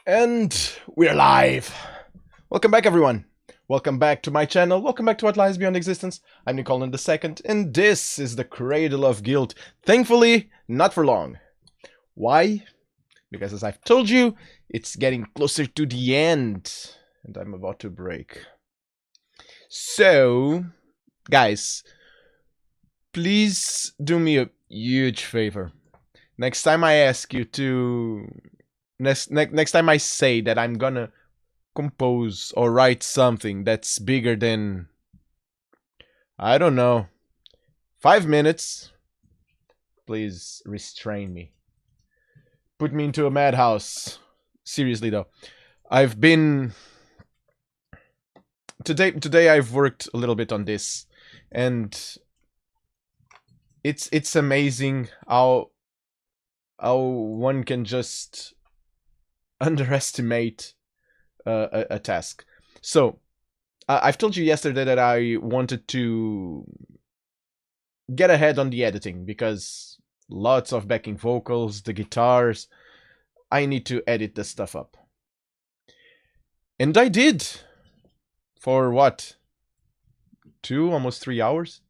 And we're live! Welcome back, everyone! Welcome back to my channel, welcome back to What Lies Beyond Existence. I'm Nicolan II, and this is the Cradle of Guilt. Thankfully, not for long. Why? Because as I've told you, it's getting closer to the end, and I'm about to break. So, guys, please do me a huge favor. Next time I ask you to... Next time I say that I'm gonna compose or write something that's bigger than, I don't know, 5 minutes, please restrain me. Put me into a madhouse. Seriously though. I've been... Today I've worked a little bit on this, and it's amazing how one can just underestimate a task. So I've told you yesterday that I wanted to get ahead on the editing because lots of backing vocals, the guitars, I need to edit the stuff up. And I did. For what? 2, almost 3 hours?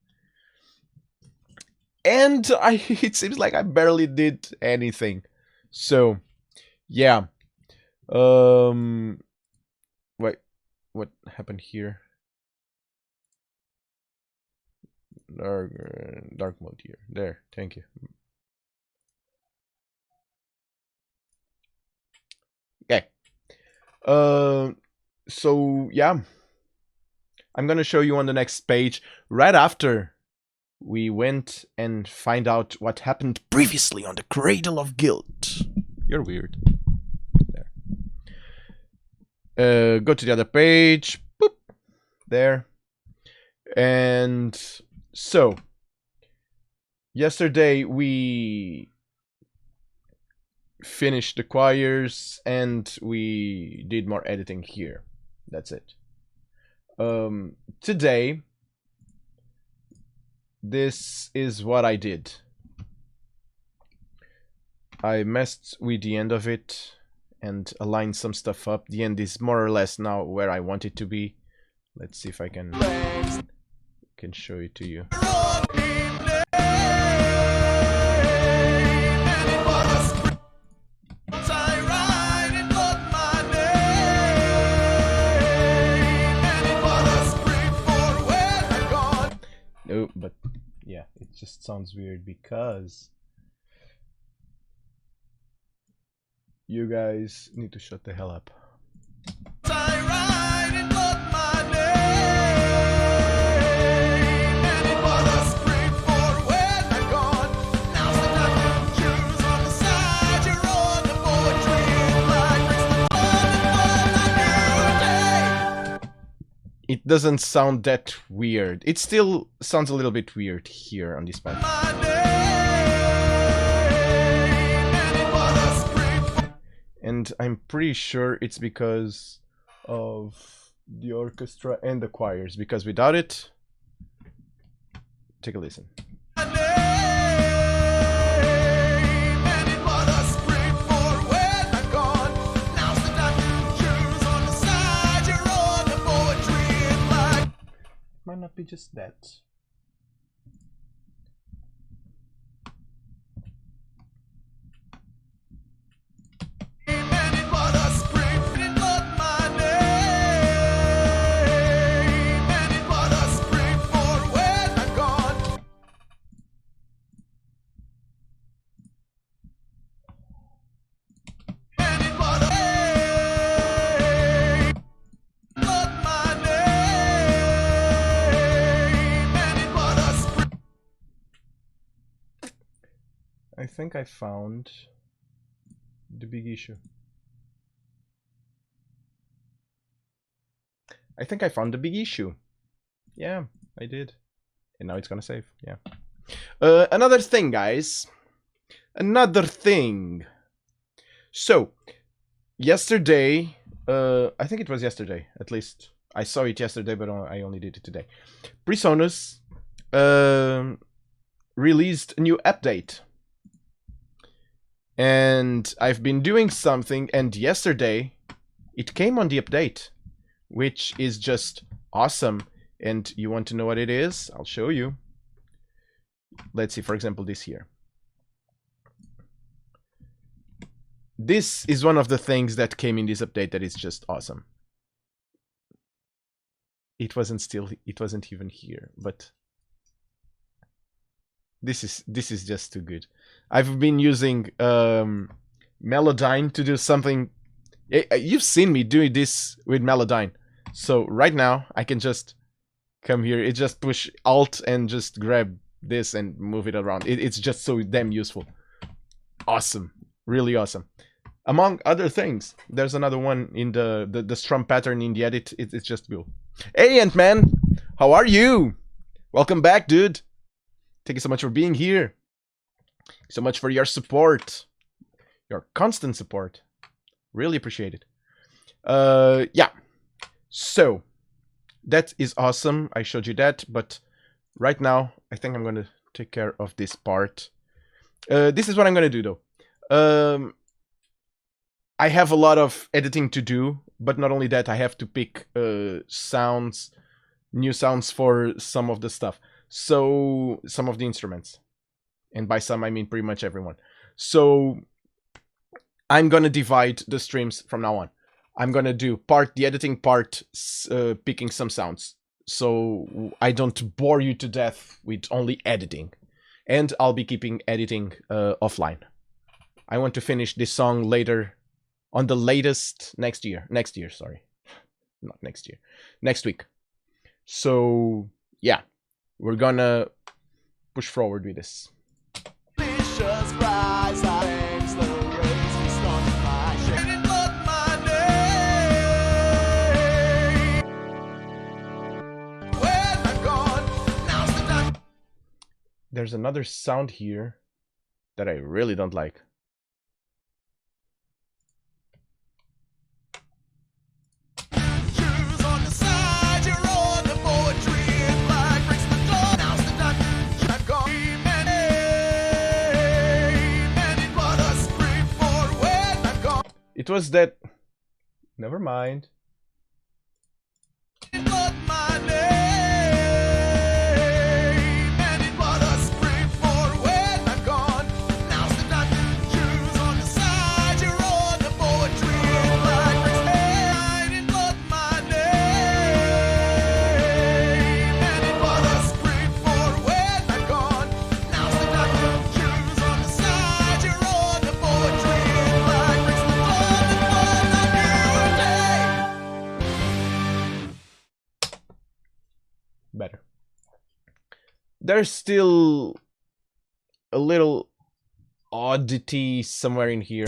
And it seems like I barely did anything. So, yeah. Wait, what happened here? Dark mode here. There, thank you. Okay. So yeah, I'm gonna show you on the next page right after we went and find out what happened previously on the Cradle of Guilt. You're weird. Go to the other page. Boop. There. And so, yesterday we finished the choirs and we did more editing here. That's it. Today, this is what I did. I messed with the end of it and align some stuff up. The end is more or less now where I want it to be. Let's see if I can show it to you. No, but yeah, it just sounds weird because you guys need to shut the hell up. It doesn't sound that weird. It still sounds a little bit weird here on this part. And I'm pretty sure it's because of the orchestra and the choirs, because without it, take a listen. Might not be just that. I think I found the big issue. I think I found the big issue. Yeah, I did. And now it's gonna save. Yeah. Another thing, guys. Another thing. So, yesterday, I think it was yesterday, at least. I saw it yesterday, but I only did it today. PreSonus released a new update. And I've been doing something, and yesterday it came on the update, which is just awesome. And you want to know what it is? I'll show you. Let's see, for example, this here. This is one of the things that came in this update that is just awesome. It wasn't even here, but this is just too good. I've been using Melodyne to do something. You've seen me doing this with Melodyne. So right now I can just come here. It just push Alt and just grab this and move it around. It's just so damn useful. Awesome, really awesome. Among other things, there's another one in the strum pattern in the edit. It's just cool. Hey, Ant-Man, how are you? Welcome back, dude. Thank you so much for being here. So much for your support, your constant support. Really appreciate it. Yeah. So that is awesome. I showed you that, but right now I think I'm gonna take care of this part. This is what I'm gonna do though. I have a lot of editing to do, but not only that, I have to pick sounds, new sounds for some of the stuff. So some of the instruments, and by some I mean pretty much everyone. So I'm gonna divide the streams from now on. I'm gonna do the editing part, picking some sounds, so I don't bore you to death with only editing. And I'll be keeping editing offline. I want to finish this song later, on the latest next year, sorry. Not next year. Next week. So, yeah. We're gonna push forward with this. There's another sound here that I really don't like. It was that... Never mind. Better. There's still a little oddity somewhere in here.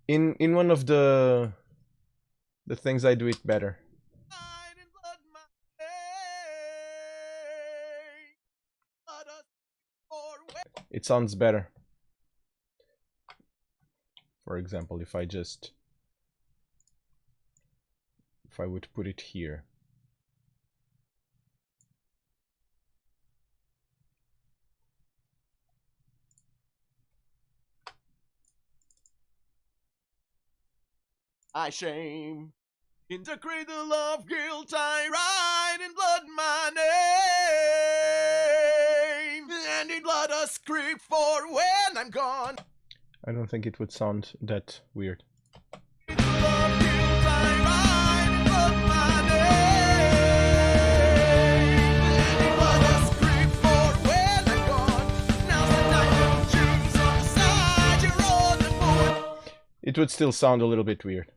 In one of the things I do it better. It sounds better. For example, if I would put it here. I shame in the cradle of guilt, I write in blood my name, and in blood a script for when I'm gone. I don't think it would sound that weird. It would still sound a little bit weird.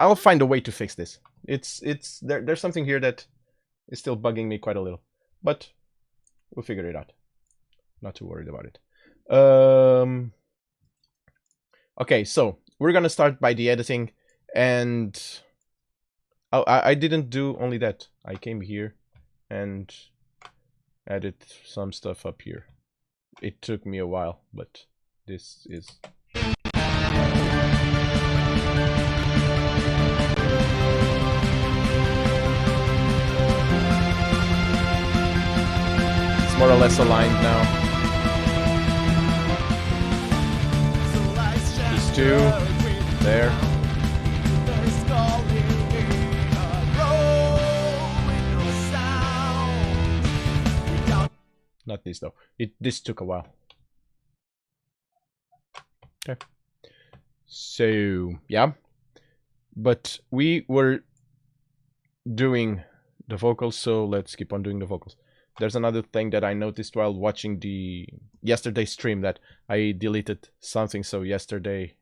I'll find a way to fix this. There's something here that is still bugging me quite a little, but we'll figure it out. Not too worried about it. Okay, so we're gonna start by the editing, and I didn't do only that. I came here and added some stuff up here. It took me a while, but this is... more or less aligned now. These two, there. Not this though. This took a while. Okay. So yeah, but we were doing the vocals, so let's keep on doing the vocals. There's another thing that I noticed while watching the yesterday's stream, that I deleted something. So yesterday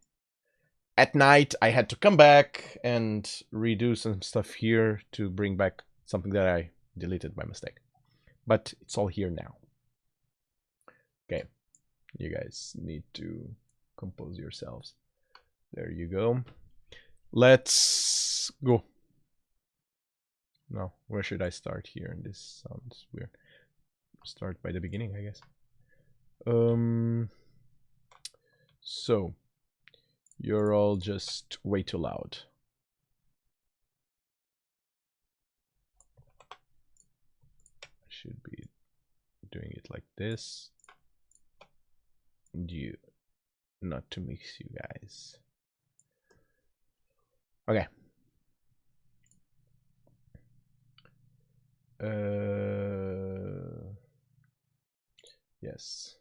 at night I had to come back and redo some stuff here to bring back something that I deleted by mistake. But it's all here now. Okay, you guys need to compose yourselves. There you go. Let's go. No, where should I start here? This sounds weird. Start by the beginning, I guess. So you're all just way too loud. I should be doing it like this. And you, not to mix you guys. Okay. Yes.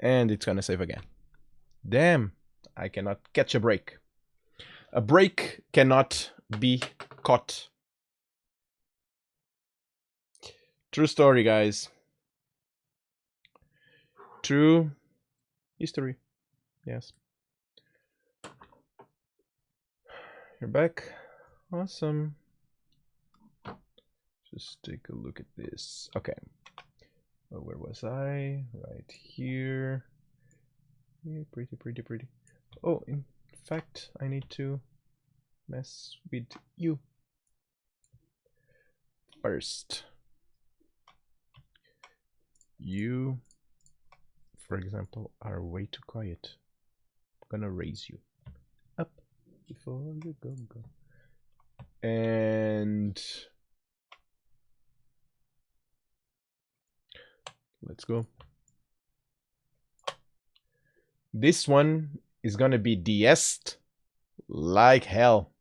And it's gonna save again. Damn, I cannot catch a break. A break cannot be caught. True story, guys. True history. Yes. You're back. Awesome. Just take a look at this. Okay. Oh, where was I? Right here. Yeah, pretty. Oh, in fact, I need to mess with you first. You, for example, are way too quiet. I'm gonna raise you up before you go. And let's go. This one is gonna be de-essed like hell.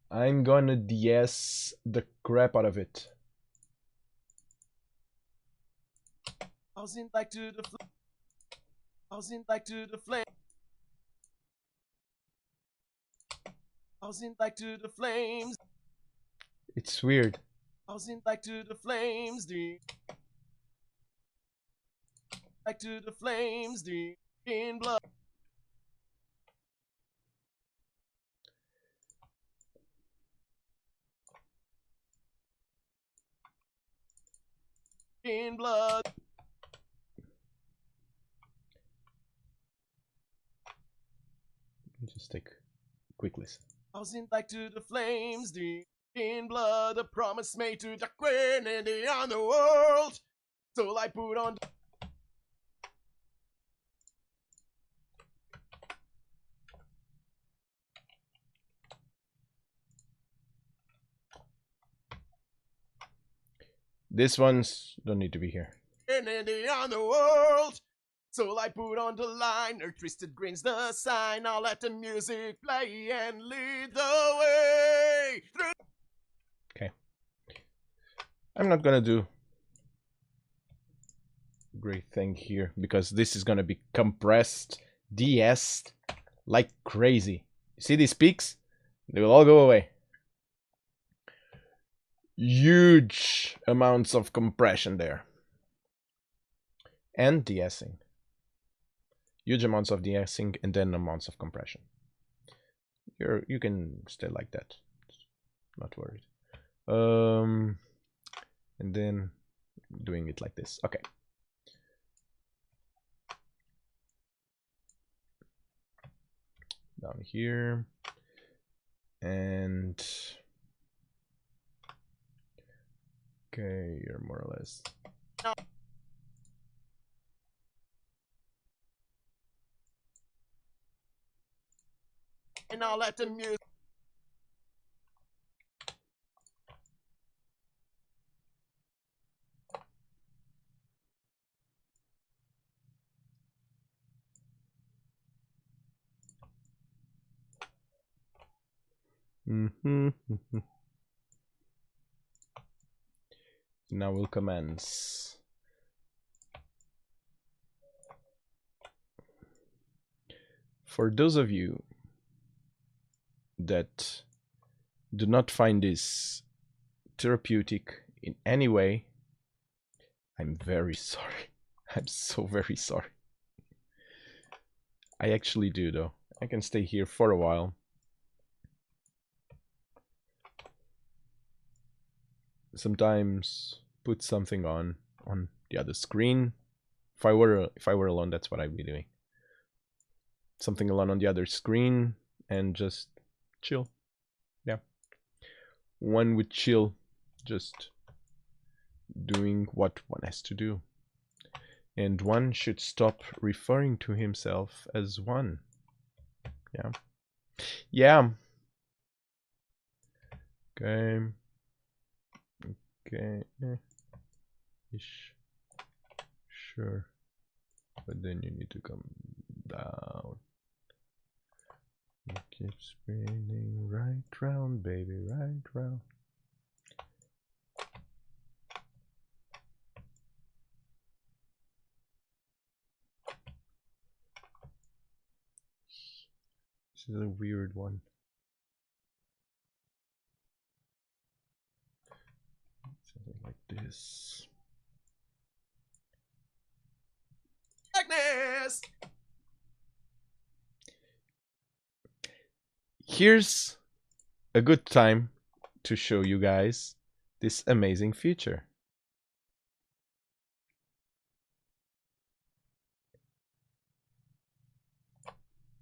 I'm gonna de-ess the crap out of it. Housing back to the housing back to the flame. Housing back to the flames. It's weird. Housing back to the flames. Back to the flames. In blood. In blood. Just take a quick listen. Housing back to the flames. In blood, a promise made to the queen and the underworld. So I put on. This one's don't need to be here. In the underworld. So I put on the line, her twisted grins the sign. I'll let the music play and lead the way through. Okay. I'm not gonna do a great thing here because this is gonna be compressed, de-essed like crazy. See these peaks? They will all go away. Huge amounts of compression there. And de-essing. Huge amounts of de-essing and then amounts of compression. You can stay like that. Not worried. And then doing it like this. Okay. Down here. And okay, you're more or less. And I'll let the music. Mhm. Now we'll commence. For those of you that do not find this therapeutic in any way, I'm very sorry. I'm so very sorry. I actually do, though. I can stay here for a while. Sometimes put something on the other screen. If I were alone, that's what I'd be doing. Something alone on the other screen and just chill. Yeah. One would chill, just doing what one has to do. And one should stop referring to himself as one. Yeah. Yeah. Okay. Okay. Ish. Sure. But then you need to come down. You keep spinning right round, baby, right round. This is a weird one. Something like this. Darkness. Here's a good time to show you guys this amazing feature.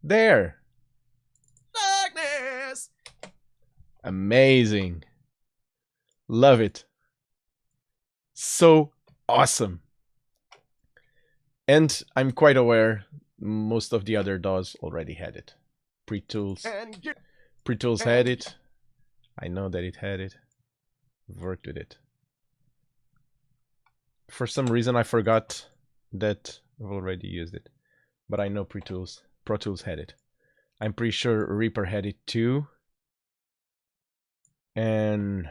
There! Darkness. Amazing. Love it. So awesome. And I'm quite aware most of the other DAWs already had it. Pre-Tools had it. I know that it had it. I've worked with it. For some reason I forgot that I've already used it. But I know Pro Tools had it. I'm pretty sure Reaper had it too. And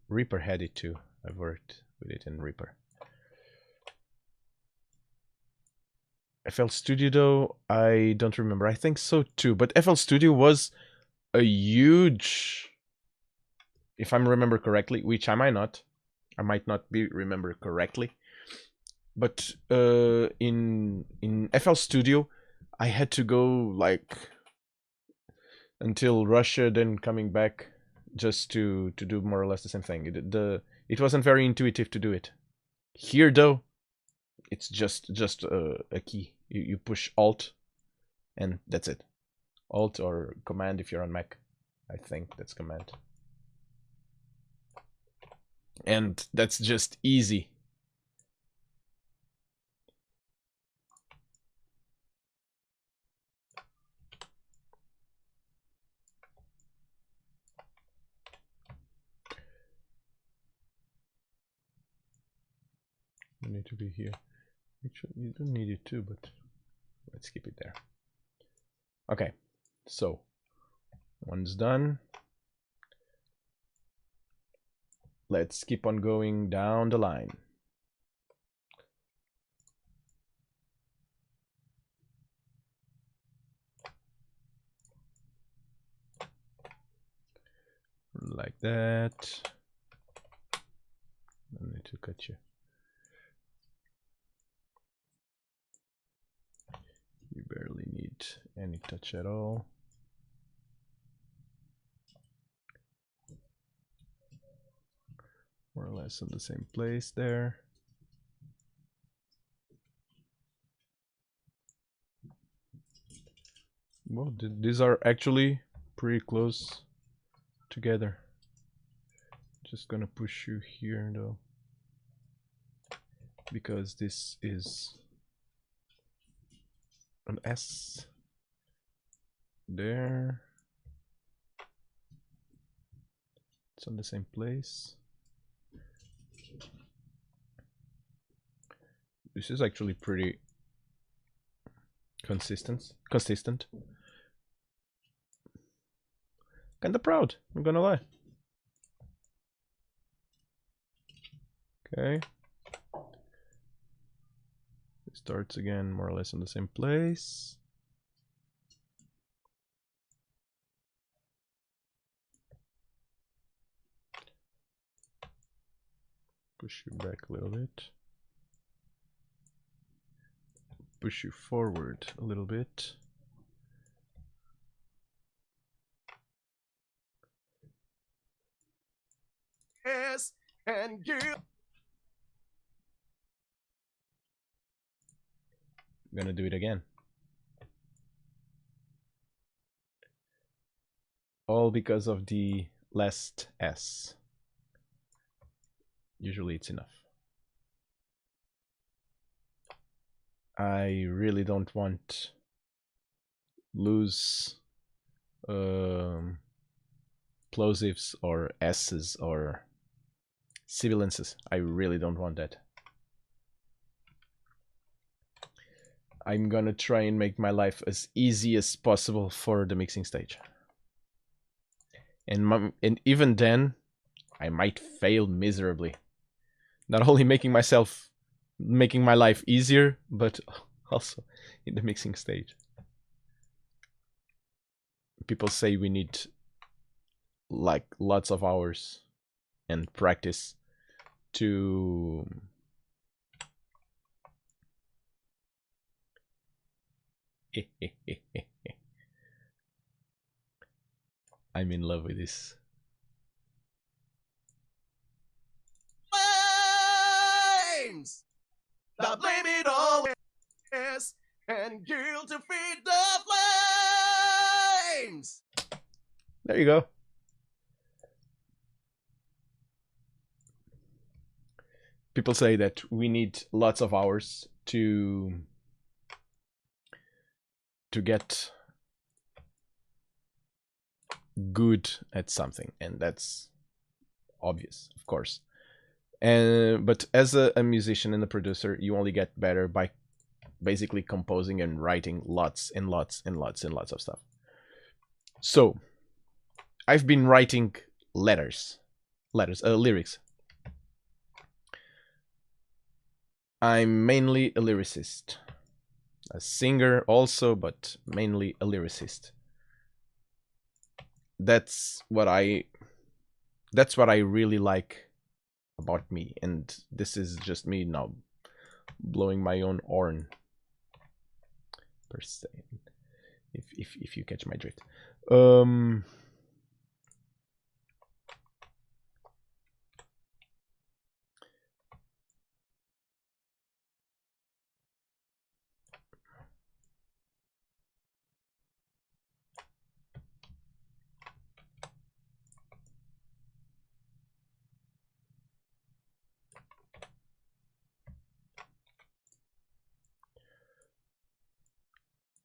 Reaper had it too. I've worked with it in Reaper. FL Studio though, I don't remember. I think so too. But FL Studio was a huge, if I remember correctly, which I might not be remember correctly. But in FL Studio, I had to go like until Russia, then coming back just to do more or less the same thing. It wasn't very intuitive to do it. Here though, it's just a key. You push Alt, and that's it. Alt or Command if you're on Mac. I think that's Command. And that's just easy. You need to be here. Actually, you don't need it too, but let's keep it there. Okay, so one's done. Let's keep on going down the line. Like that. I need to cut you. You barely need any touch at all. More or less in the same place there. Well, these are actually pretty close together. Just gonna push you here though, because this is an S there. It's on the same place. This is actually pretty consistent. Kinda proud, I'm gonna lie. Okay. It starts again more or less in the same place. Push you back a little bit. Push you forward a little bit. Yes, and you. I'm gonna do it again. All because of the last S. Usually it's enough. I really don't want lose plosives or S's or sibilances. I really don't want that. I'm gonna try and make my life as easy as possible for the mixing stage. And even then, I might fail miserably. Not only making my life easier, but also in the mixing stage. People say we need like lots of hours and practice to I'm in love with this. Flames! Now blame it on yes, and guilt to feed the flames! There you go. People say that we need lots of hours to get good at something, and that's obvious, of course. But as a musician and a producer, you only get better by basically composing and writing lots and lots and lots and lots of stuff. So I've been writing lyrics. I'm mainly a lyricist, a singer also, but mainly a lyricist. That's what I really like about me, and this is just me now blowing my own horn per se, if you catch my drift.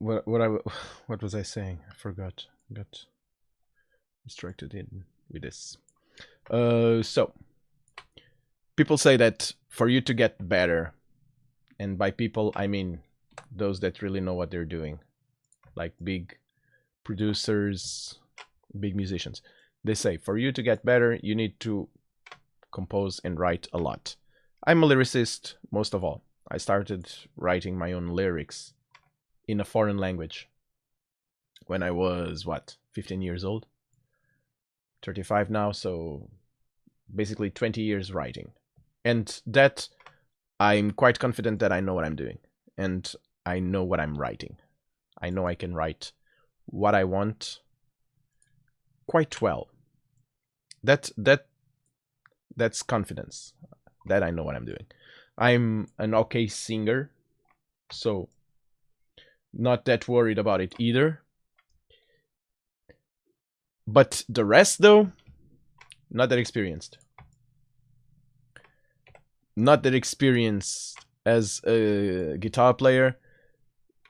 What was I saying? I forgot. Got distracted with this. So people say that for you to get better, and by people I mean those that really know what they're doing, like big producers, big musicians. They say for you to get better, you need to compose and write a lot. I'm a lyricist most of all. I started writing my own lyrics in a foreign language when I was, 15 years old? 35 now, so basically 20 years writing. And that I'm quite confident that I know what I'm doing. And I know what I'm writing. I know I can write what I want quite well. That's confidence. That I know what I'm doing. I'm an okay singer, so not that worried about it either. But the rest, though, not that experienced. Not that experienced as a guitar player,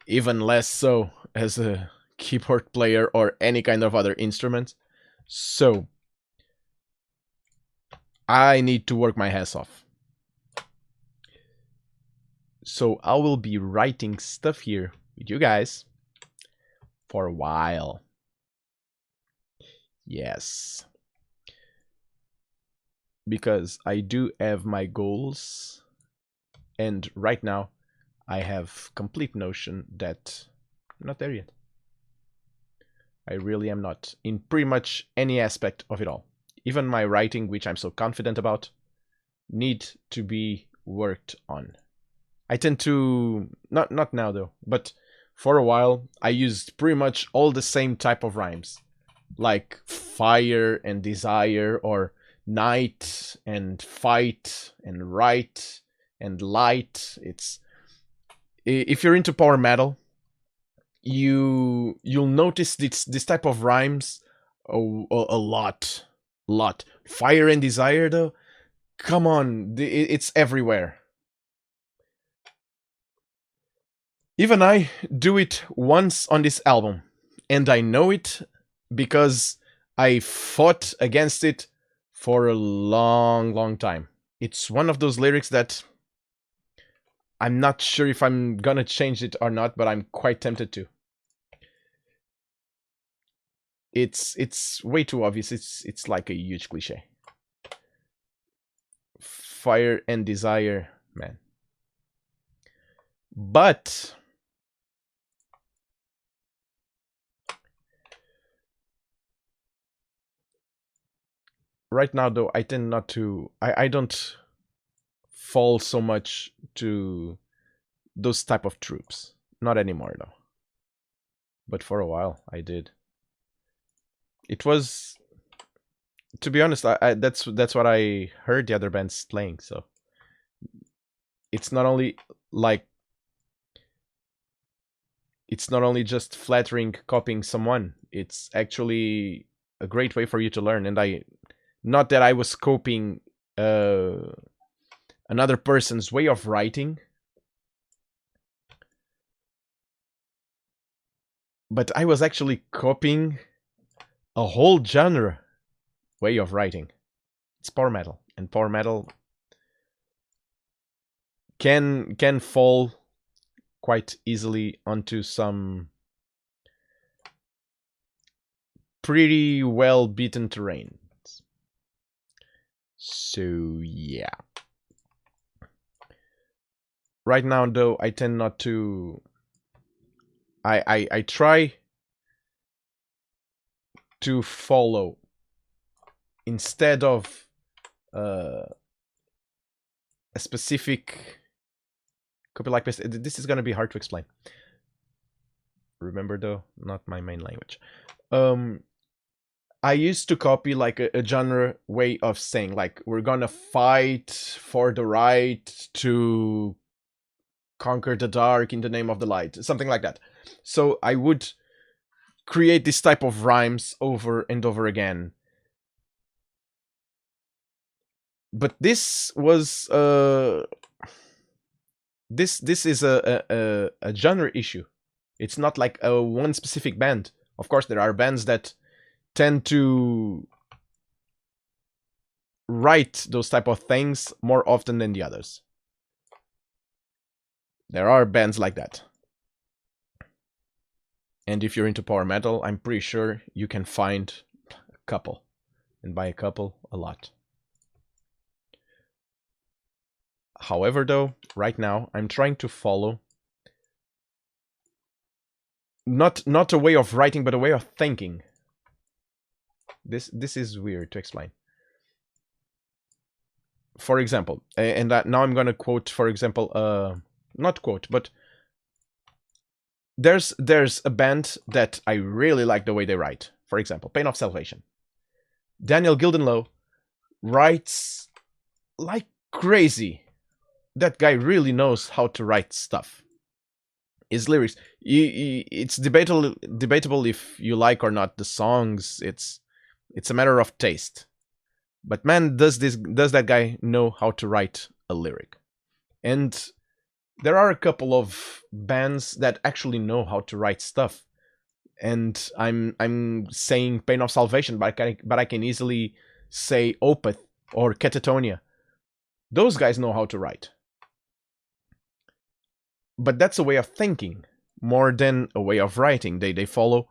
even less so as a keyboard player or any kind of other instrument. So I need to work my ass off. So I will be writing stuff here with you guys for a while. Yes. Because I do have my goals, and right now I have complete notion that I'm not there yet. I really am not, in pretty much any aspect of it all. Even my writing, which I'm so confident about, need to be worked on. I tend to not now though, but for a while I used pretty much all the same type of rhymes, like fire and desire, or night and fight and right and light. It's, if you're into power metal, you'll notice this type of rhymes a lot. Fire and desire though, come on, it's everywhere. Even I do it once on this album, and I know it because I fought against it for a long time. It's one of those lyrics that I'm not sure if I'm gonna change it or not, but I'm quite tempted to. It's way too obvious. It's like a huge cliche. Fire and desire, man. But right now though, I tend not to, I don't fall so much to those type of troops. Not anymore though. But for a while I did. It was, to be honest, that's what I heard the other bands playing, so it's not only like, it's not only just flattering copying someone, it's actually a great way for you to learn. And I, not that I was copying another person's way of writing, but I was actually copying a whole genre way of writing. It's power metal, and power metal can fall quite easily onto some pretty well beaten terrain. So yeah. Right now though, I tend not to, I try to follow, instead of a specific copy like this. This is gonna be hard to explain. Remember though, not my main language. I used to copy like a genre way of saying, like, we're gonna fight for the right to conquer the dark in the name of the light, something like that. So I would create this type of rhymes over and over again. But this was this is a genre issue. It's not like a one specific band. Of course, there are bands that tend to write those type of things more often than the others. There are bands like that. And if you're into power metal, I'm pretty sure you can find a couple. And by a couple, a lot. However, though, right now, I'm trying to follow not a way of writing, but a way of thinking. This is weird to explain. For example, and now I'm gonna quote, for example, not quote, but there's a band that I really like the way they write. For example, Pain of Salvation. Daniel Gildenlow writes like crazy. That guy really knows how to write stuff. His lyrics, it's debatable if you like or not the songs. It's a matter of taste. But man, does that guy know how to write a lyric? And there are a couple of bands that actually know how to write stuff. And I'm saying Pain of Salvation, but I can easily say Opeth or Catatonia. Those guys know how to write. But that's a way of thinking more than a way of writing. They follow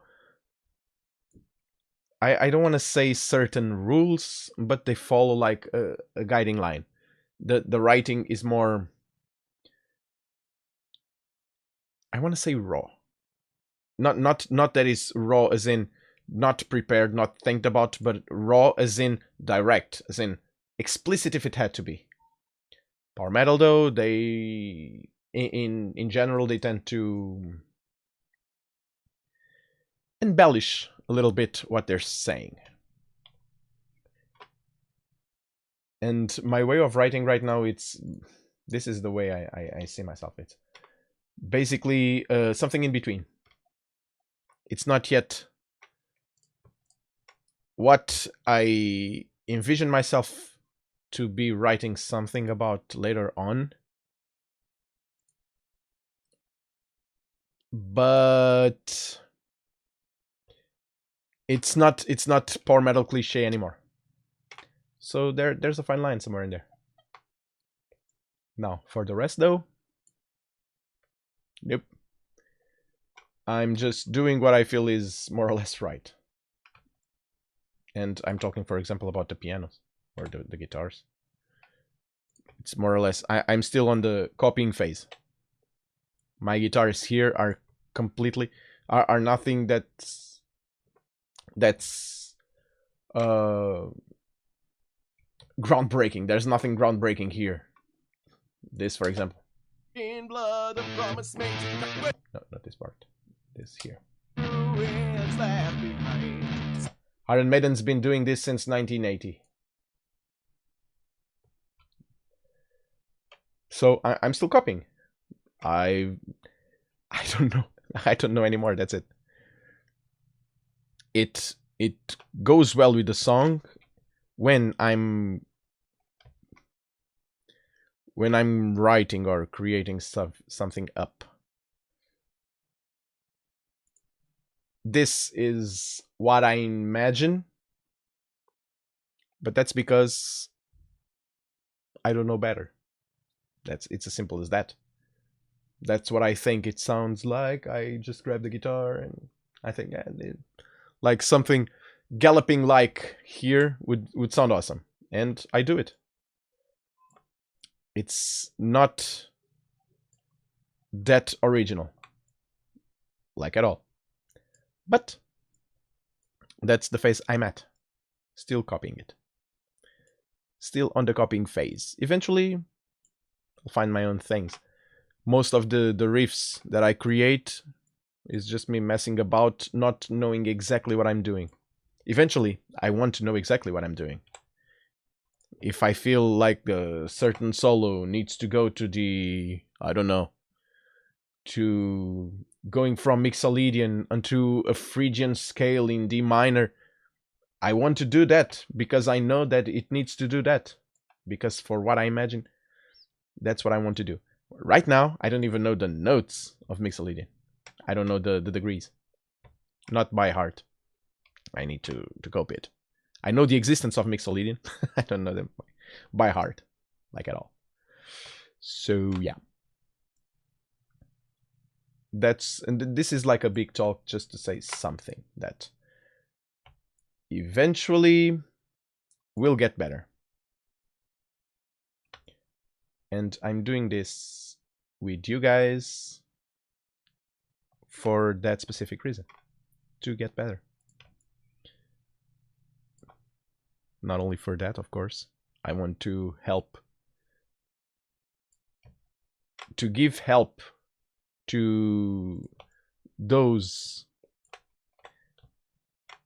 I don't want to say certain rules, but they follow like a guiding line. The writing is more, I want to say raw. Not that it's raw as in not prepared, not think about, but raw as in direct, as in explicit if it had to be. Power metal though, they in general they tend to embellish a little bit what they're saying. And my way of writing right now, this is the way I see myself. It's basically something in between. It's not yet what I envision myself to be writing something about later on, but it's not power metal cliche anymore. So there's a fine line somewhere in there. Now for the rest though, nope. I'm just doing what I feel is more or less right. And I'm talking, for example, about the pianos or the guitars. It's more or less, I'm still on the copying phase. My guitars here are completely, are nothing that's groundbreaking. There's nothing groundbreaking here. This, for example. In blood, the promise made to No, not this part. This here. ruins left behind. Iron Maiden's been doing this since 1980. So I'm still copying. I don't know. I don't know anymore. That's it. It goes well with the song when I'm writing or creating something up. This is what I imagine, but that's because I don't know better. It's as simple as that. That's what I think it sounds like. I just grab the guitar and I think like something galloping like here would sound awesome, and I do it. It's not that original, like at all. But that's the phase I'm at. Still copying it. Still on the copying phase. Eventually, I'll find my own things. Most of the riffs that I create is just me messing about, not knowing exactly what I'm doing. Eventually, I want to know exactly what I'm doing. If I feel like a certain solo needs to go to the, I don't know, to going from Mixolydian onto a Phrygian scale in D minor, I want to do that because I know that it needs to do that. Because for what I imagine, that's what I want to do. Right now, I don't even know the notes of Mixolydian. I don't know the degrees. Not by heart. I need to copy it. I know the existence of Mixolydian. I don't know them by heart, like at all. So yeah. And this is like a big talk just to say something that eventually will get better. And I'm doing this with you guys for that specific reason, to get better. Not only for that, of course, I want to help, to give help to those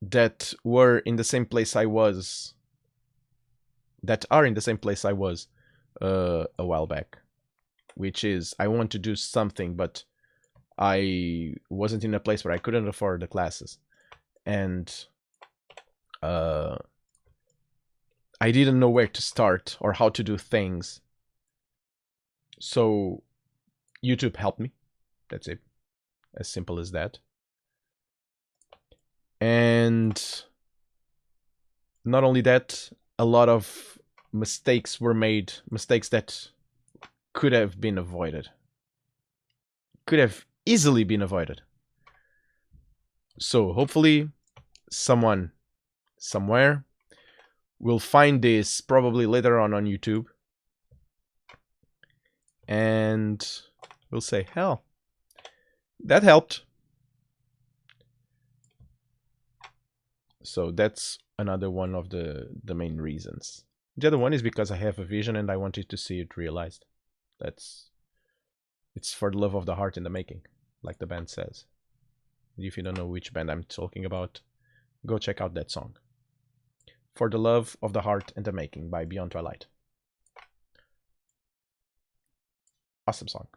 that were in the same place I was, that are in the same place I was a while back, which is I want to do something, but I wasn't in a place where I couldn't afford the classes, and I didn't know where to start or how to do things. So YouTube helped me. That's it. As simple as that. And not only that, a lot of mistakes were made, mistakes that could have been avoided. Could have easily been avoided. So hopefully someone somewhere. We'll find this probably later on YouTube. And we'll say, hell, that helped. So that's another one of the main reasons. The other one is because I have a vision and I wanted to see it realized. It's for the love of the heart in the making, like the band says. If you don't know which band I'm talking about, go check out that song. For the Love of the Heart in the Making by Beyond Twilight. Awesome song.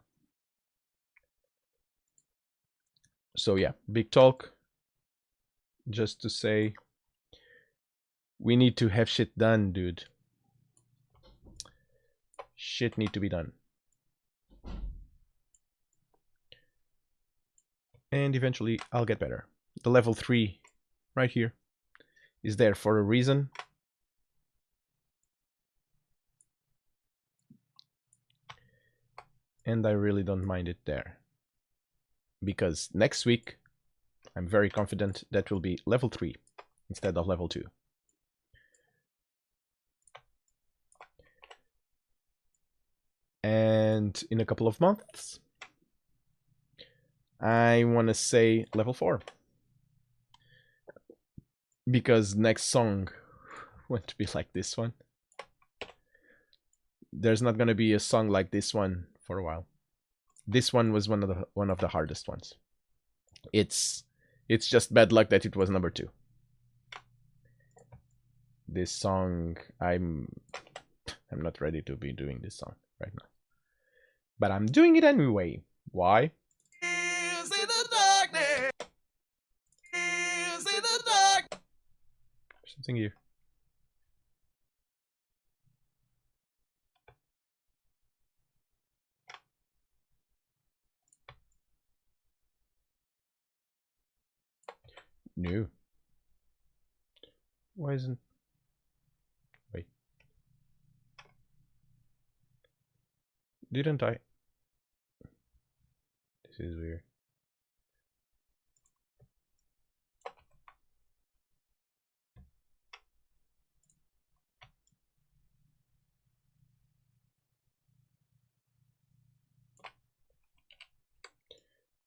So yeah, big talk. Just to say, we need to have shit done, dude. Shit need to be done. And eventually I'll get better. The level 3 right here is there for a reason. And I really don't mind it there. Because next week, I'm very confident that will be level 3 instead of level 2. And in a couple of months, I want to say level 4. Because next song won't be like this one. There's not going to be a song like this one for a while. This one was one of the hardest ones. It's just bad luck that it was number 2. This song, I'm not ready to be doing this song right now. But I'm doing it anyway. Why? Is in the darkness. Is in the dark. Something here. No. Why isn't... Wait. Didn't I... This is weird.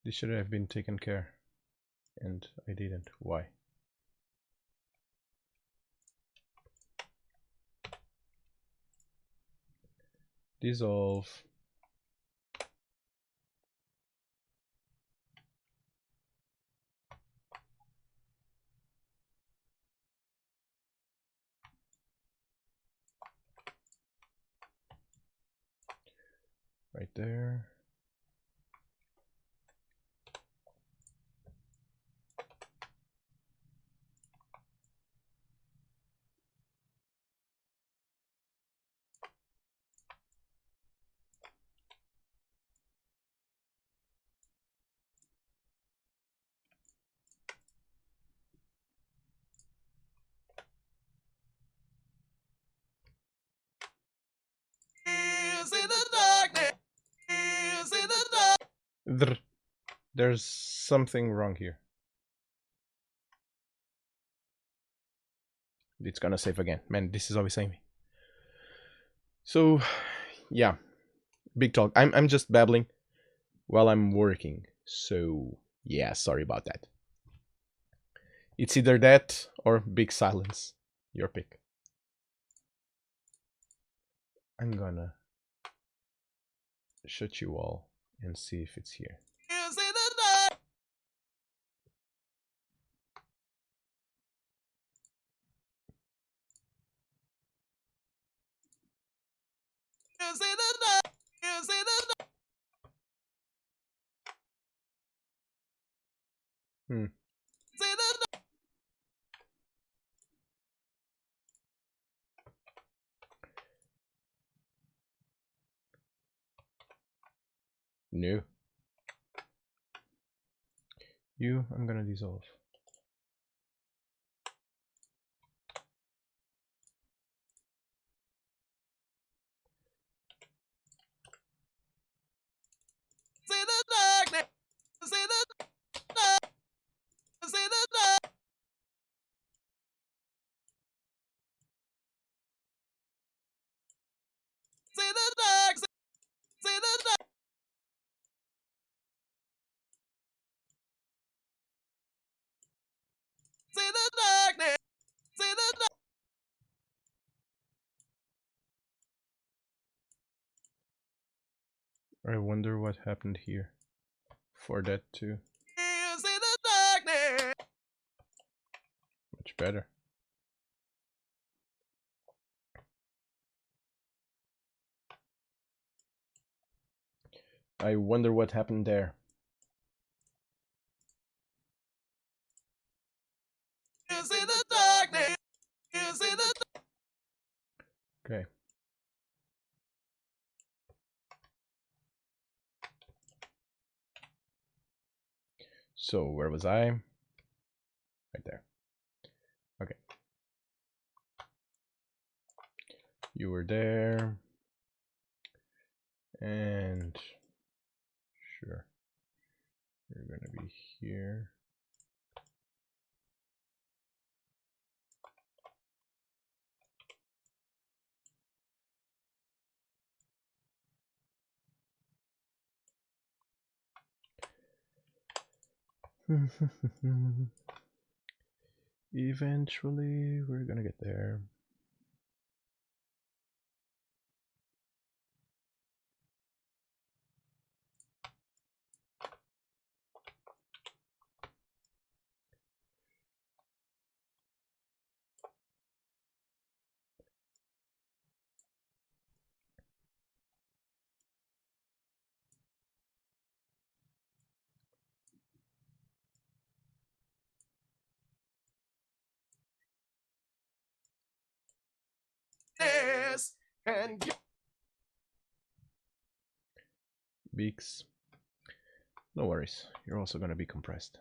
This should have been taken care. And I didn't. Why? Dissolve. Right there. Is in the darkness. Is in the dark. There's something wrong here. It's gonna save again. Man, this is always saving me. So, yeah. Big talk. I'm just babbling while I'm working. So, yeah, sorry about that. It's either that or big silence. Your pick. I'm gonna shut you all and see if it's here. Is in the dark. Is in the dark. Is in the dark. Hmm. Is in the dark. No. You, I'm gonna dissolve. Is in the darkness. Is in the dark. Is in the dark. I wonder what happened here for that too. Is in the darkness. Much better. I wonder what happened there. Is in the darkness. Is in the Okay. So where was I? Right there. Okay. You were there. And sure. You're gonna be here. Eventually, we're gonna get there. darkness. And you Beaks. No worries. You're also gonna be compressed.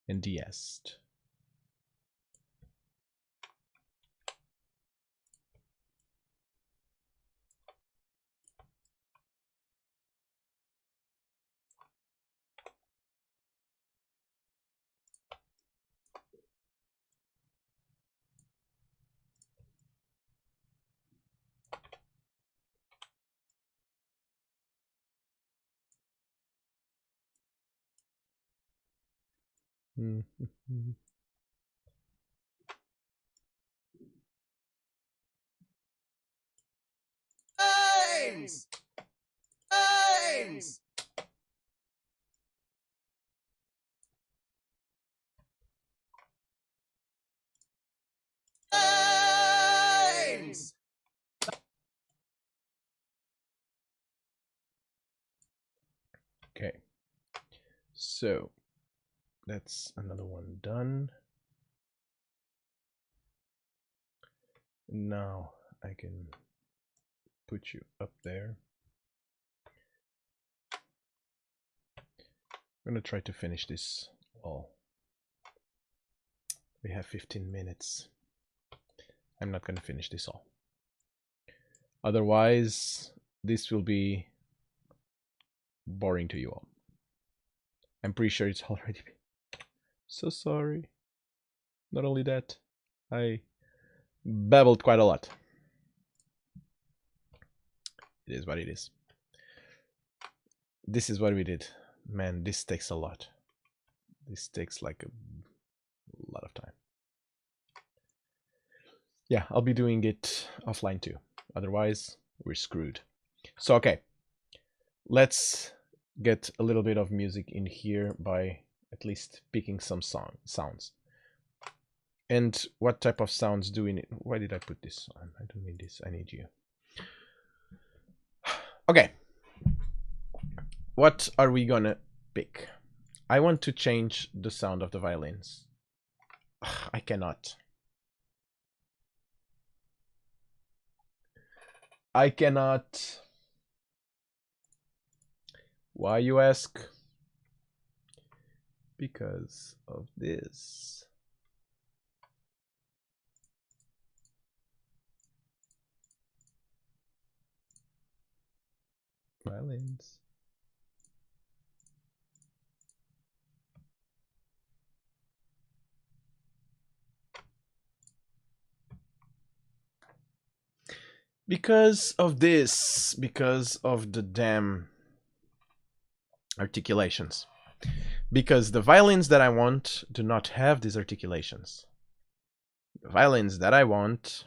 And de-essed. James. James. James. Okay. So that's another one done. Now I can put you up there. I'm gonna try to finish this all. We have 15 minutes. I'm not gonna finish this all. Otherwise, this will be boring to you all. I'm pretty sure it's already been. So sorry. Not only that, I babbled quite a lot. It is what it is. This is what we did. Man, this takes a lot. This takes like a lot of time. Yeah, I'll be doing it offline too. Otherwise, we're screwed. So, okay. Let's get a little bit of music in here by at least picking some sounds. And what type of sounds do we need? Why did I put this on? I don't need this. I need you. Okay. What are we gonna pick? I want to change the sound of the violins. I cannot. I cannot. Why, you ask? Because of this. Violins. Because of this. Because of the damn articulations. Because the violins that I want do not have these articulations. The violins that I want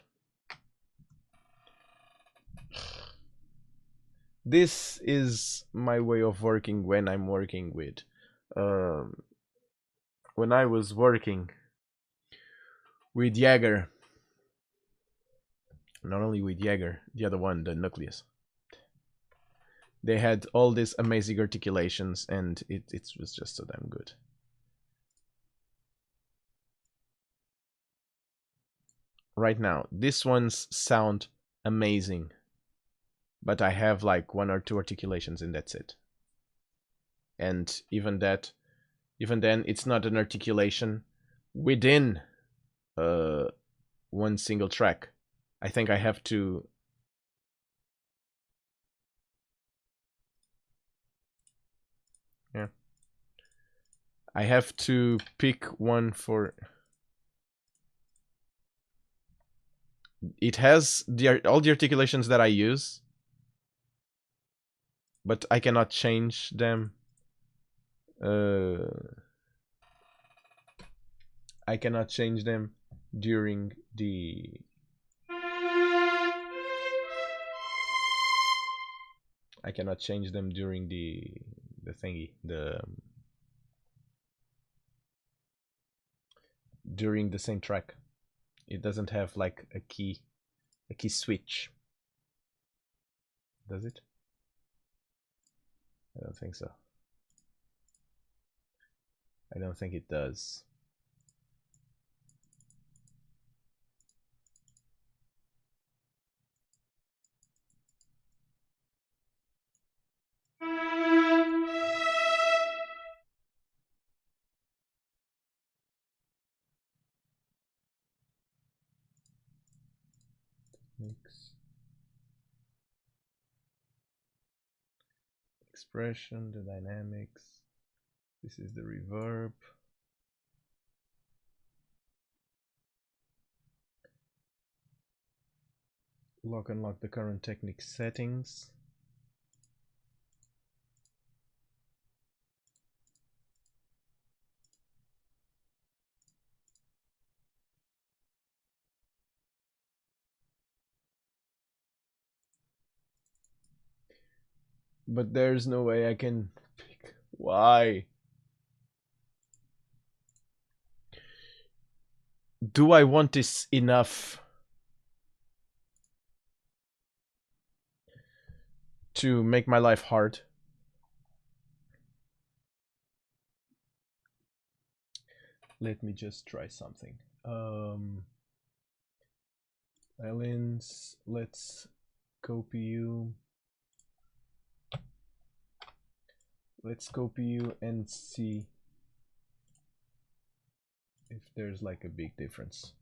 this is my way of working when I'm working with. Um, when I was working with Jaeger, not only with Jaeger, the other one, the Nucleus, they had all these amazing articulations, and it was just so damn good. Right now, these ones sound amazing, but I have like one or two articulations, and that's it. And even then, it's not an articulation within one single track. I think I have to. Yeah. I have to pick one for. It has all the articulations that I use, but I cannot change them. I cannot change them during the. I cannot change them during the thingy, the during the same track. It doesn't have like a key switch. Does it? I don't think so. I don't think it does. Mix. Expression, the dynamics. This is the reverb. Lock and lock the current technique settings. But there's no way I can pick. Why? Do I want this enough to make my life hard? Let me just try something. Violins, let's copy you. Let's copy you and see if there's like a big difference.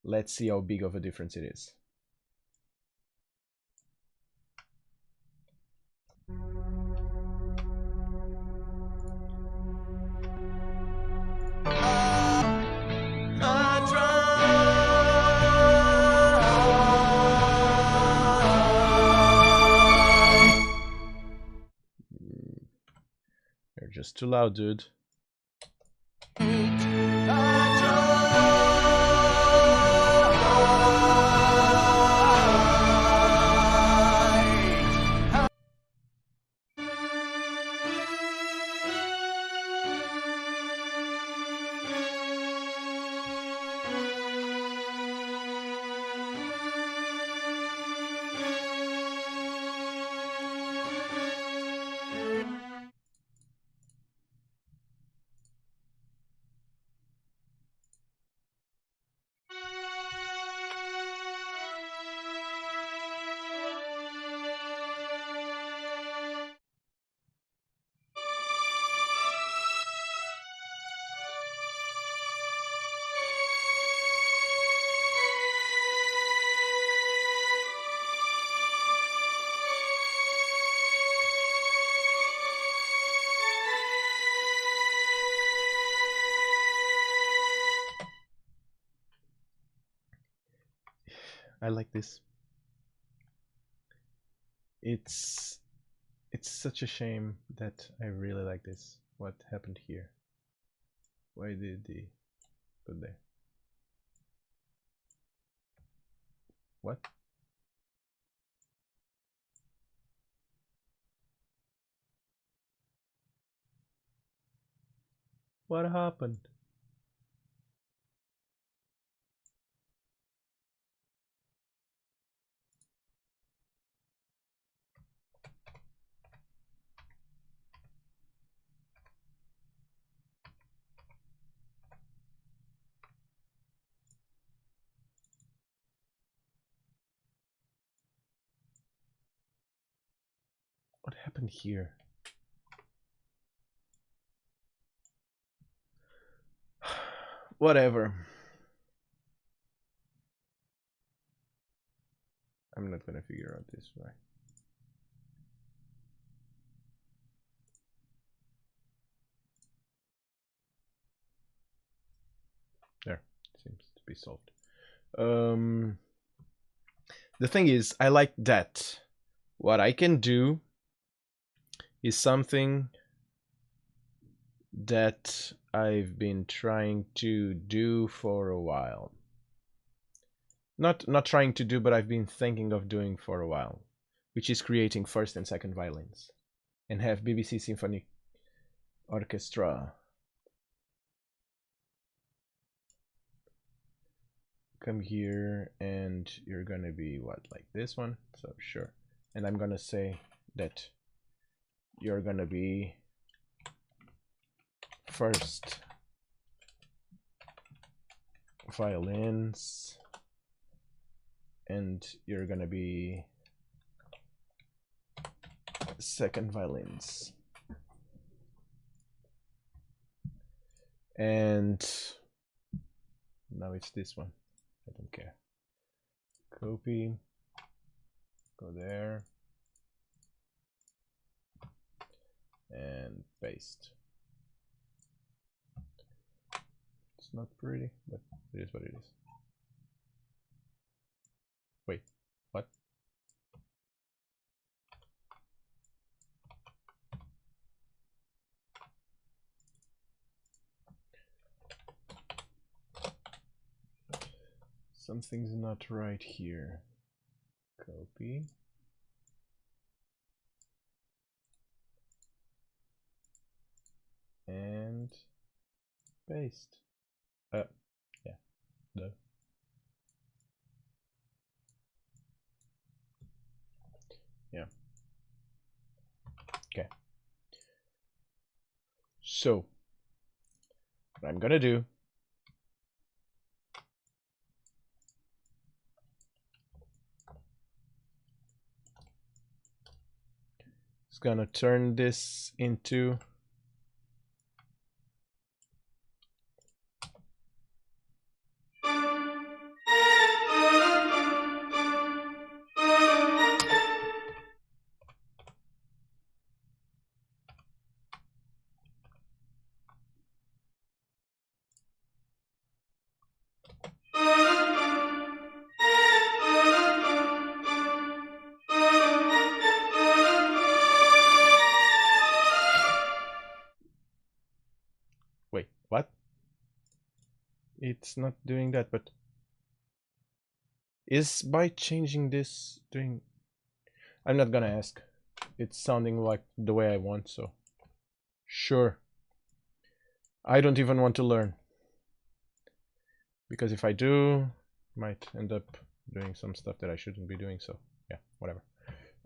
Let's see how big of a difference it is. You're just too loud, dude. I like this. It's such a shame that I really like this. What happened here? Why did the put there. What? What happened? What happened here? Whatever. I'm not gonna figure out this right. There, seems to be solved. The thing is, I like that. What I can do is something that I've been trying to do for a while. Not trying to do, but I've been thinking of doing for a while, which is creating first and second violins and have BBC Symphony Orchestra come here, and you're gonna be what, like this one? So sure. And I'm gonna say that you're gonna be first violins, and you're gonna be second violins. And now it's this one. I don't care. Copy, go there, and paste. It's not pretty, but it is what it is. Wait, what? Something's not right here. Copy. And paste. Yeah, no. Yeah. Okay. So, what I'm gonna do is gonna turn this into wait, what? It's not doing that, but is by changing this doing... I'm not gonna ask. It's sounding like the way I want, so sure. I don't even want to learn, because if I do, I might end up doing some stuff that I shouldn't be doing, so yeah, whatever.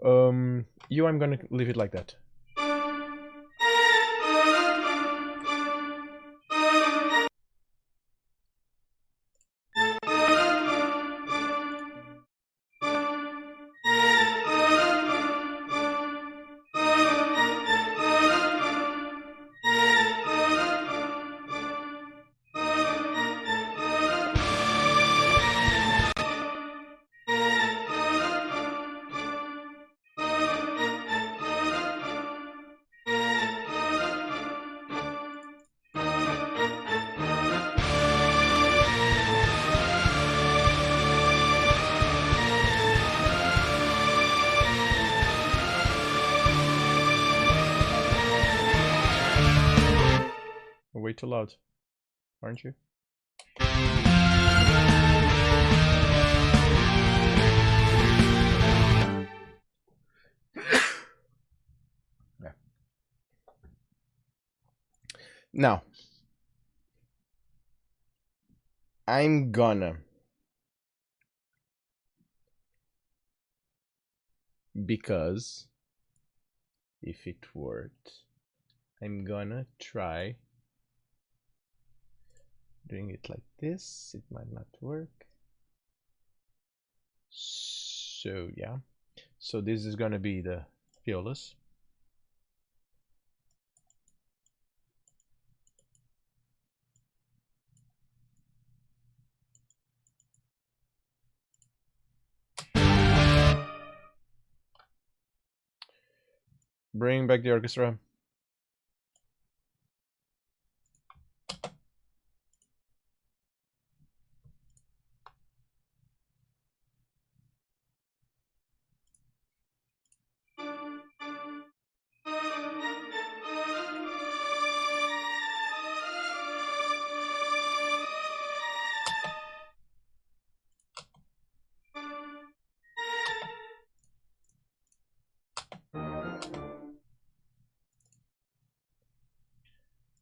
I'm gonna leave it like that. Way too loud, aren't you? Yeah. Now, I'm gonna, because if it worked, I'm gonna try doing it like this. It might not work. So yeah, so this is gonna be the violas. Bring back the orchestra.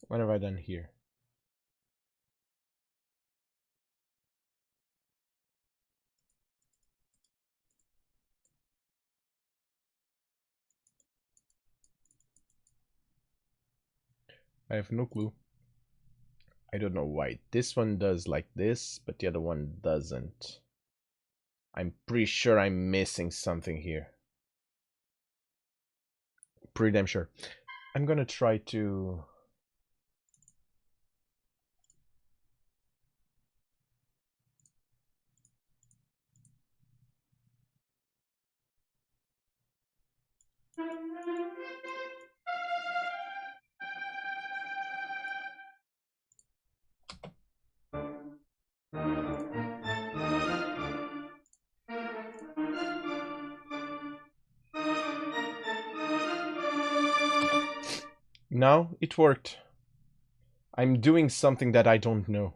What have I done here? I have no clue. I don't know why this one does like this, but the other one doesn't. I'm pretty sure I'm missing something here. Pretty damn sure. I'm gonna try to... Now it worked. I'm doing something that I don't know.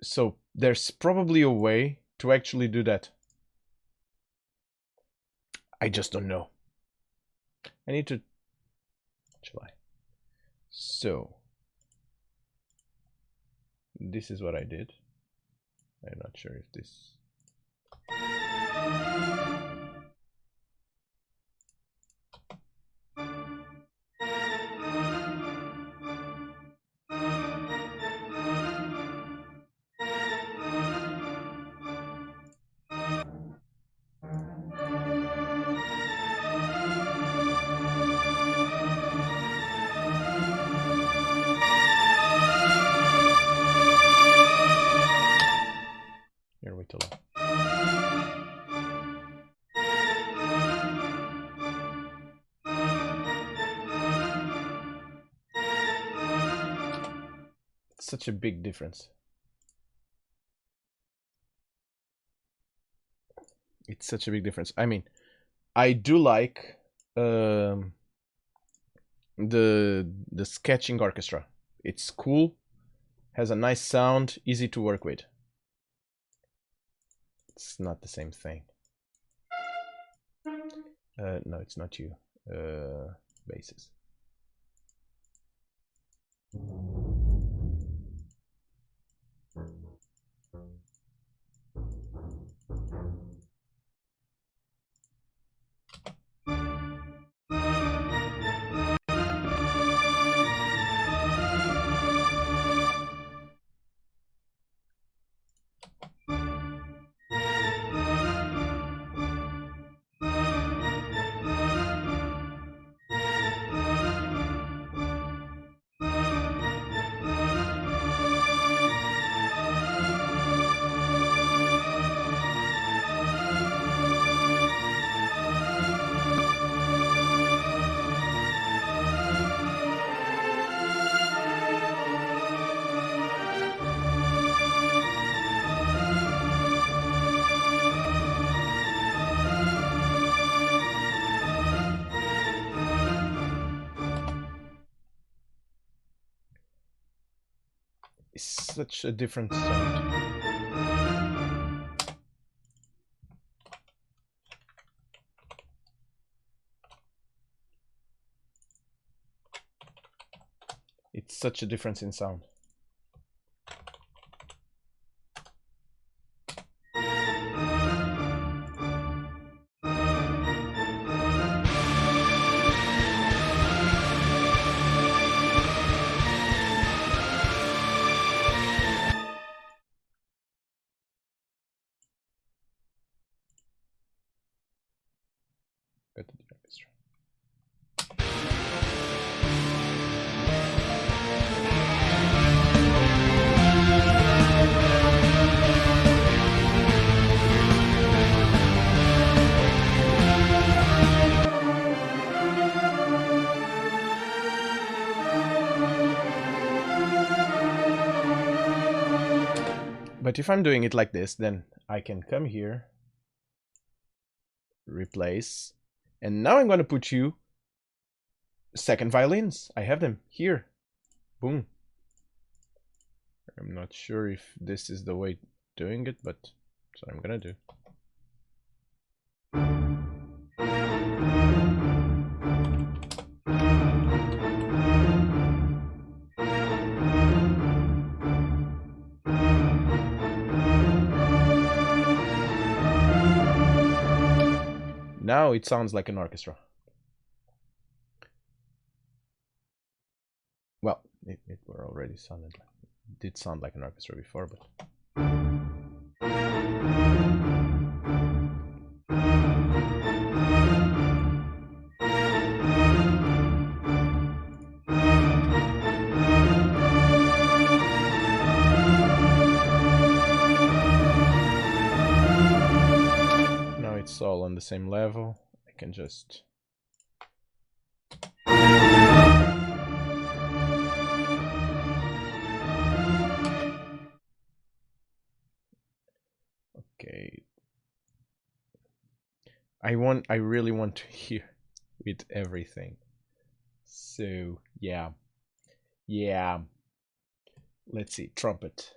So there's probably a way to actually do that. I just don't know. I need to... Shall I? So this is what I did. I'm not sure if this... Here, wait till it's such a big difference. It's such a big difference. I mean, I do like the sketching orchestra. It's cool, has a nice sound, easy to work with. It's not the same thing. No, it's not you. Basses. such a different sound. It's such a difference in sound. Go to the orchestra. But if I'm doing it like this, then I can come here, replace, and now I'm going to put you second violins. I have them here. Boom. I'm not sure if this is the way doing it, but that's what I'm gonna do. Now it sounds like an orchestra. Well, it were already sounded like, it did sound like an orchestra before, but now it's all on the same level. I can just okay. I really want to hear with everything. So yeah. Let's see, trumpet.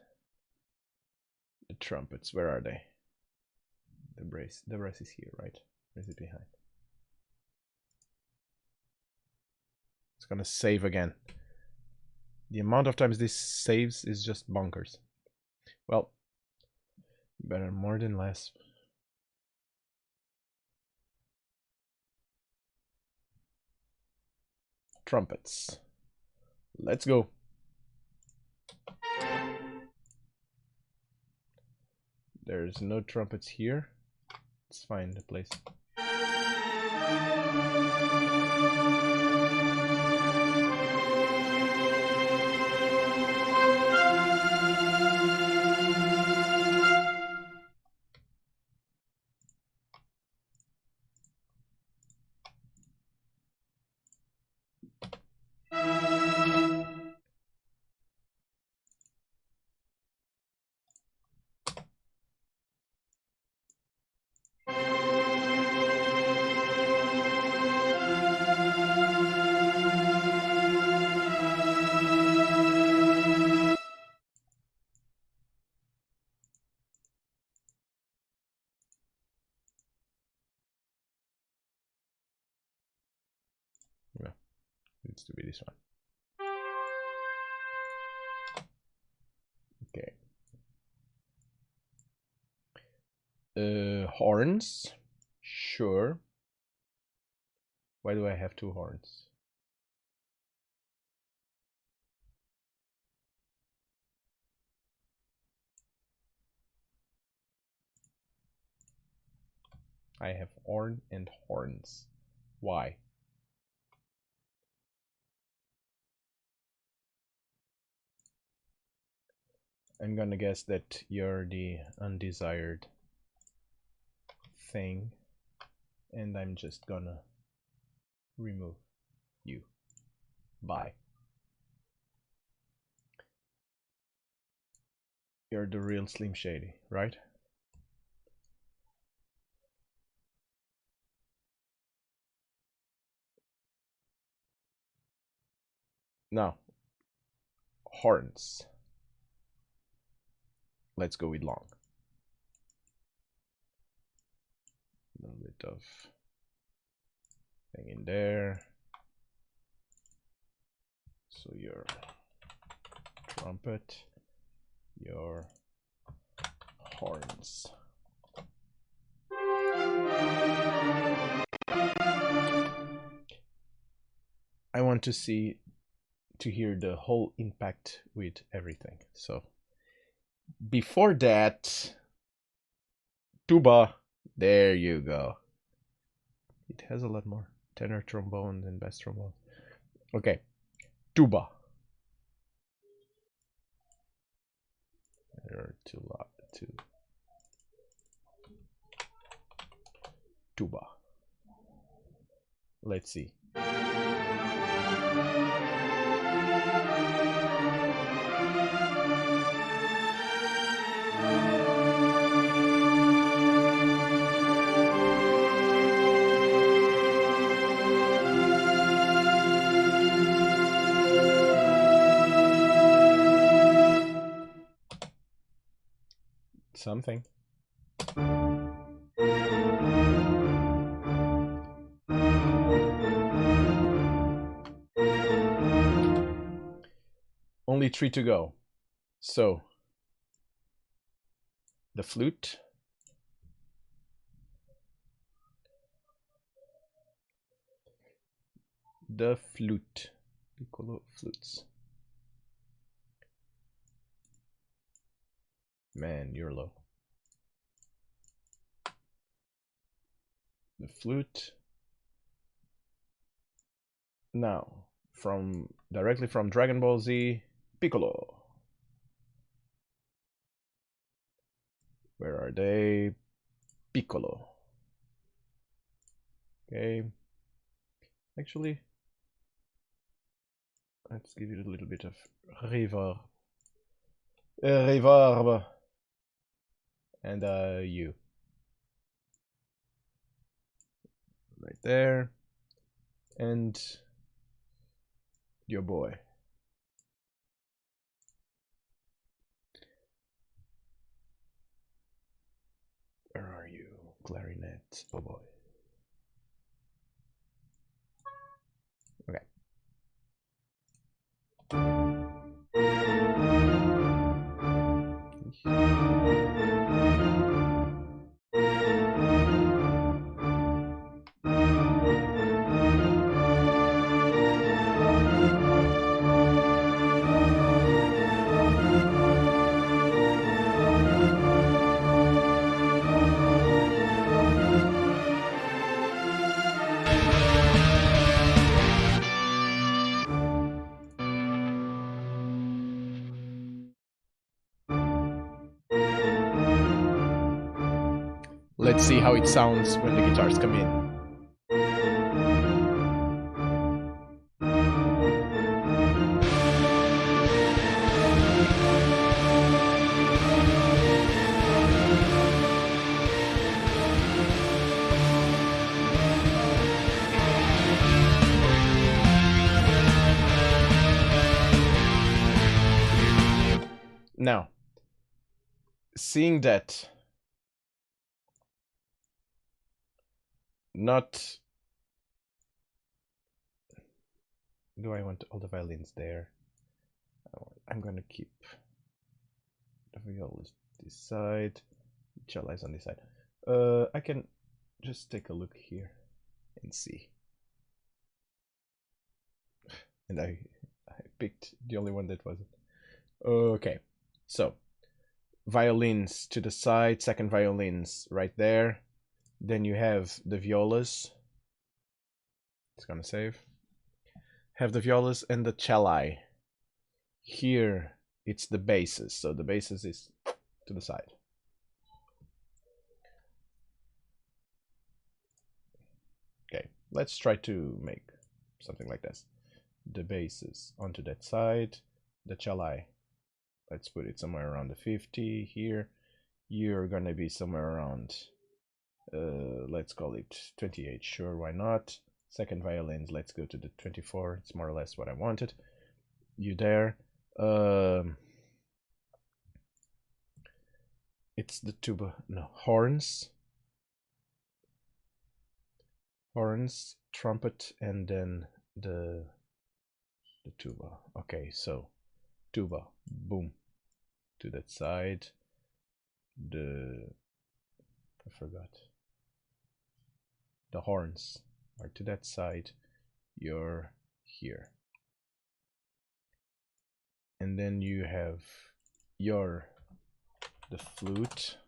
The trumpets, where are they? The brace is here, right? Or is it behind? It's gonna save again. The amount of times this saves is just bonkers. Well, better more than less. Trumpets. Let's go. There's no trumpets here. Let's find a place. Well, needs to be this one. Okay. Horns. Sure. Why do I have two horns? I have horn and horns. Why? I'm gonna guess that you're the undesired thing, and I'm just gonna remove you. Bye. You're the real Slim Shady, right? Now, horns. Let's go with long. A little bit of thing in there. So your trumpet, your horns. I want to hear the whole impact with everything. So before that, tuba, there you go. It has a lot more tenor trombone than bass trombone. Okay, tuba. Or too loud, too. Tuba. Let's see. Something. Only 3 to go. So the flute, piccolo flutes. Man, you're low. The flute. Now, directly from Dragon Ball Z, piccolo. Where are they? Piccolo. Okay. Actually, let's give it a little bit of reverb. Reverb. And you. Right there. And your boy. Where are you? Clarinet. Oh boy. Okay. Let's see how it sounds when the guitars come in. Now, seeing that not... Do I want all the violins there? I'm gonna keep the violas this side, cellos on this side. I can just take a look here and see. And I picked the only one that wasn't. Okay, so violins to the side, second violins right there. Then you have the violas. It's gonna save. Have the violas and the celli. Here it's the basses, so the basses is to the side. Okay, let's try to make something like this. The basses onto that side, the celli, let's put it somewhere around the 50 here. You're gonna be somewhere around, let's call it 28, sure, why not? Second violins, let's go to the 24, it's more or less what I wanted. You there. It's the tuba. No, horns. Horns, trumpet, and then the tuba. Okay, so tuba, boom, to that side. I forgot. The horns are to that side. You're here. And then you have the flute.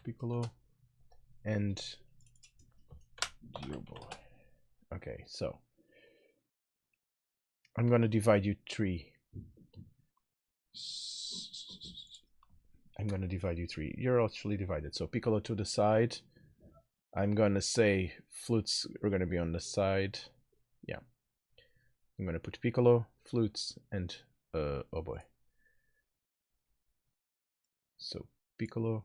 Piccolo and oboe. Okay, so I'm gonna divide you three. I'm gonna divide you three. You're actually divided. So piccolo to the side. I'm gonna say flutes are gonna be on the side. Yeah. I'm gonna put piccolo, flutes, and oboe. So piccolo,